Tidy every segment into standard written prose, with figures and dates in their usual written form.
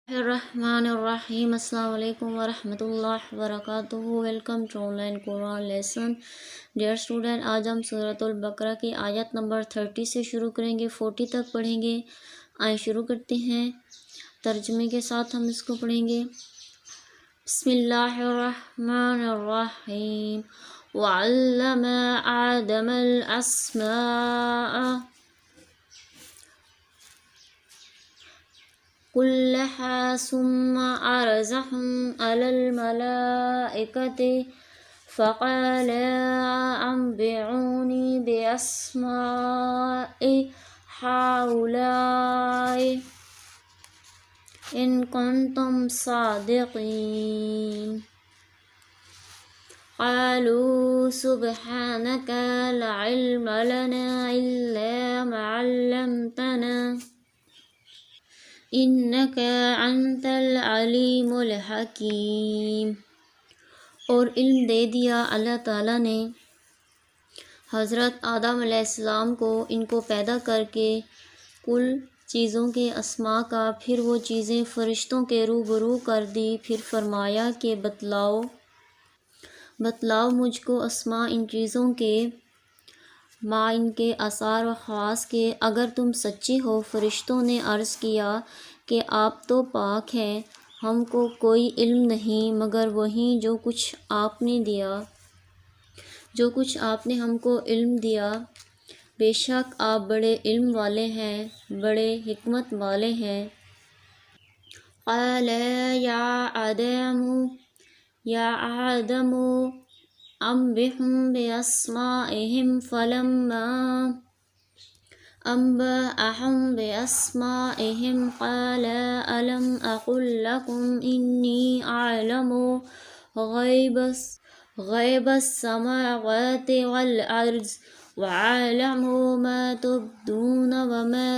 الرحمن الرحیم۔ السلام علیکم ورحمۃ اللہ وبرکاتہ۔ Welcome to online Quran lesson. Dear student, آج ہم سورۃ البقرہ کی آیت نمبر 30 سے شروع کریں گے، 40 تک پڑھیں گے۔ آئیں شروع کرتے ہیں، ترجمے کے ساتھ ہم اس کو پڑھیں گے۔ بسم اللہ الرحمن الرحیم۔ وعلم آدم الاسماء كلها ثم عرضهم على الملائكة فقال أنبئوني بأسماء هؤلاء إن كنتم صادقين. قالوا سبحانك لا علم لنا إلا ما علمتنا انک انت العلیم الحکیم۔ اور علم دے دیا اللہ تعالیٰ نے حضرت آدم علیہ السلام کو، ان کو پیدا کر کے کل چیزوں کے اسماء کا، پھر وہ چیزیں فرشتوں کے روبرو کر دی، پھر فرمایا کہ بتلاؤ مجھ کو اسماء ان چیزوں کے، ما ان کے آثار و خواص کے، اگر تم سچے ہو۔ فرشتوں نے عرض کیا کہ آپ تو پاک ہیں، ہم کو کوئی علم نہیں مگر وہی جو کچھ آپ نے ہم کو علم دیا، بے شک آپ بڑے علم والے ہیں، بڑے حکمت والے ہیں۔ قال یا آدم انبئهم بأسمائهم فلما أنبأهم بأسمائهم قال ألم أقل لكم إني أعلم غيب السماوات والأرض وأعلم ما تبدون وما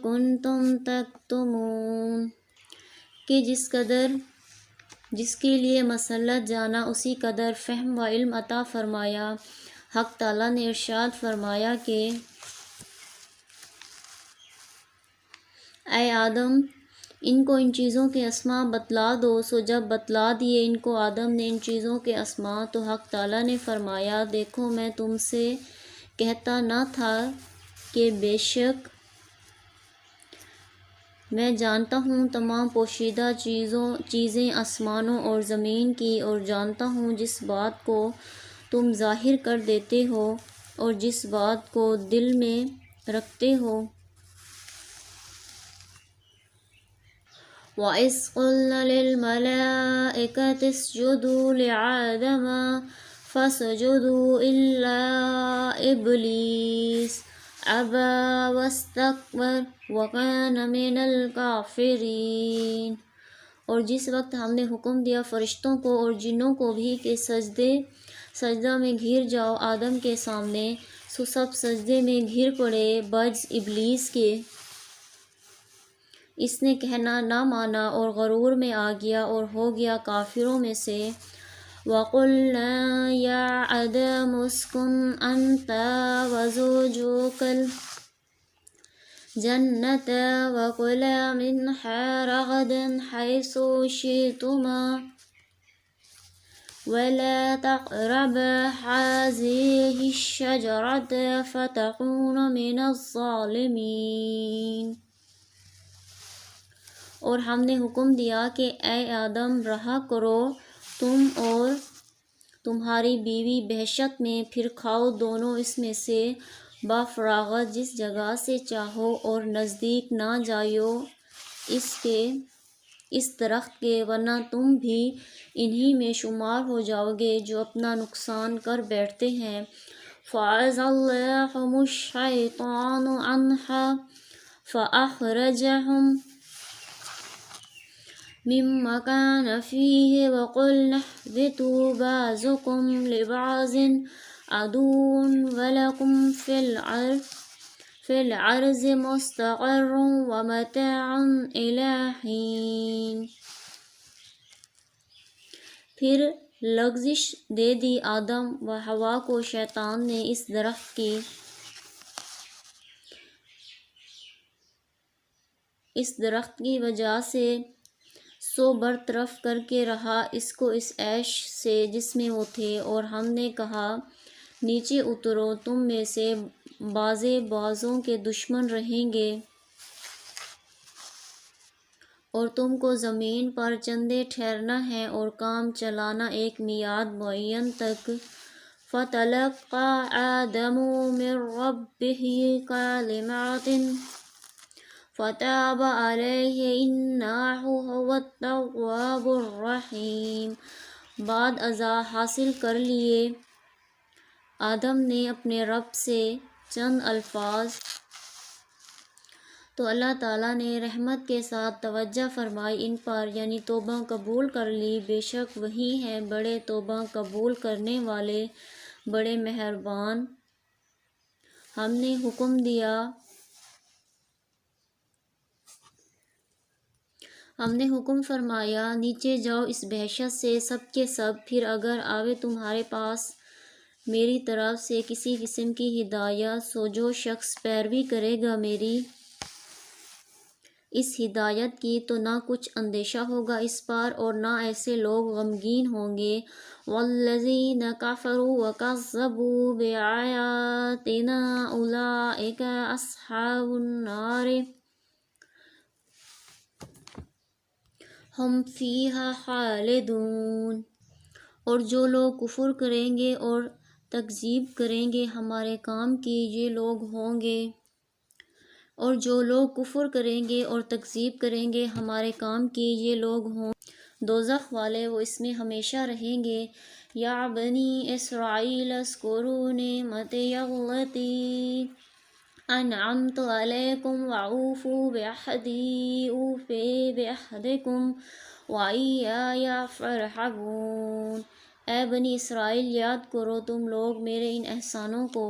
كنتم تكتمون کہ جس کے لیے مسلط جانا اسی قدر فہم و علم عطا فرمایا۔ حق تعالیٰ نے ارشاد فرمایا کہ اے آدم، ان کو ان چیزوں کے اسماء بتلا دو۔ سو جب بتلا دیے ان کو آدم نے ان چیزوں کے اسماء، تو حق تعالیٰ نے فرمایا دیکھو میں تم سے کہتا نہ تھا کہ بے شک میں جانتا ہوں تمام پوشیدہ چیزیں آسمانوں اور زمین کی، اور جانتا ہوں جس بات کو تم ظاہر کر دیتے ہو اور جس بات کو دل میں رکھتے ہو۔ وَإِذْ قُلْنَا لِلْمَلَائِكَةِ اسْجُدُوا لِآدَمَ فَسَجَدُوا إِلَّا إِبْلِيسَ أَبَى وَاسْتَكْبَرَ وَكَانَ مِنَ الْكَافِرِينَ۔ اور جس وقت ہم نے حکم دیا فرشتوں کو اور جنوں کو بھی کہ سجدہ میں گر جاؤ آدم کے سامنے، سو سب سجدے میں گر پڑے بجز ابلیس کے۔ اس نے کہنا نہ مانا اور غرور میں آ گیا اور ہو گیا کافروں میں سے۔ وَقُلْنَا يَا آدَمُ اسْكُنْ أَنْتَ وَزَوْجُكَ الْجَنَّةَ وَكُلَا مِنْهَا رَغَدًا حَيْثُ شِئْتُمَا وَلَا تَقْرَبَا هَٰذِهِ الشَّجَرَةَ فَتَكُونَا مِنَ الظَّالِمِينَ۔ اور ہم نے حکم دیا کہ اے آدم رہا کرو تم اور تمہاری بیوی بہشت میں، پھر کھاؤ دونوں اس میں سے بافراغت جس جگہ سے چاہو، اور نزدیک نہ جائیو اس درخت کے، ورنہ تم بھی انہی میں شمار ہو جاؤ گے جو اپنا نقصان کر بیٹھتے ہیں۔ فَأَزَلَّهُمُ الشَّيْطَانُ عَنْهَا فَأَخْرَجَهُمْ مما كان فيه وقلنا اهبطوا بعضكم لبعض عدو ولكم في الأرض مستقر ومتاع إلى حين۔ پھر لغزش دے دی آدم و حوا کو شیطان نے اس درخت کی، اس درخت کی وجہ سے سو برطرف کر کے رہا اس کو اس عیش سے جس میں وہ تھے، اور ہم نے کہا نیچے اترو، تم میں سے بعضے بعضوں کے دشمن رہیں گے اور تم کو زمین پر چندے ٹھہرنا ہے اور کام چلانا ایک میعاد معین تک۔ فَتَلَقَّىٰ آدَمُ مِن رَّبِّهِ كَلِمَاتٍ فَتَابَ عَلَيْهِ إِنَّهُ هُوَ التَّوَّابُ الرَّحِيمُ۔ بعد ازاں حاصل کر لیے آدم نے اپنے رب سے چند الفاظ، تو اللہ تعالیٰ نے رحمت کے ساتھ توجہ فرمائی ان پر، یعنی توبہ قبول کر لی۔ بے شک وہی ہیں بڑے توبہ قبول کرنے والے، بڑے مہربان۔ ہم نے حکم فرمایا نیچے جاؤ اس بحشت سے سب کے سب، پھر اگر آوے تمہارے پاس میری طرف سے کسی قسم کی ہدایت، سو جو شخص پیروی کرے گا میری اس ہدایت کی تو نہ کچھ اندیشہ ہوگا اس پر اور نہ ایسے لوگ غمگین ہوں گے۔ والذین کفروا وکذبوا بآیاتنا اولئک اصحاب النار ہم فیہا خالدون۔ اور جو لوگ کفر کریں گے اور تکذیب کریں گے ہمارے کام کی یہ لوگ ہوں گے، اور جو لوگ کفر کریں گے اور تکذیب کریں گے ہمارے کام کی یہ لوگ ہوں دوزخ والے، وہ اس میں ہمیشہ رہیں گے۔ یا بنی اسرائیل اذکروا نعمتی التی انعمت علیکم وأوفوا بعہدی اوفی بعہدکم وإیای فارہبون۔ اے بنی اسرائیل یاد کرو تم لوگ میرے ان احسانوں کو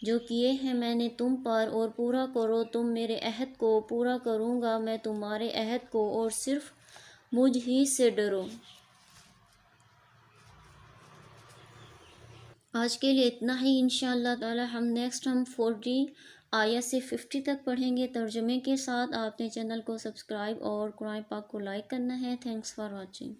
جو کیے ہیں میں نے تم پر، اور پورا کرو تم میرے عہد کو، پورا کروں گا میں تمہارے عہد کو، اور صرف مجھ ہی سے ڈرو۔ آج کے لیے اتنا ہی، انشاءاللہ تعالی ہم 40 آیت سے 50 تک پڑھیں گے ترجمے کے ساتھ۔ آپ نے چینل کو سبسکرائب اور قرآن پاک کو لائک کرنا ہے۔ Thanks for watching.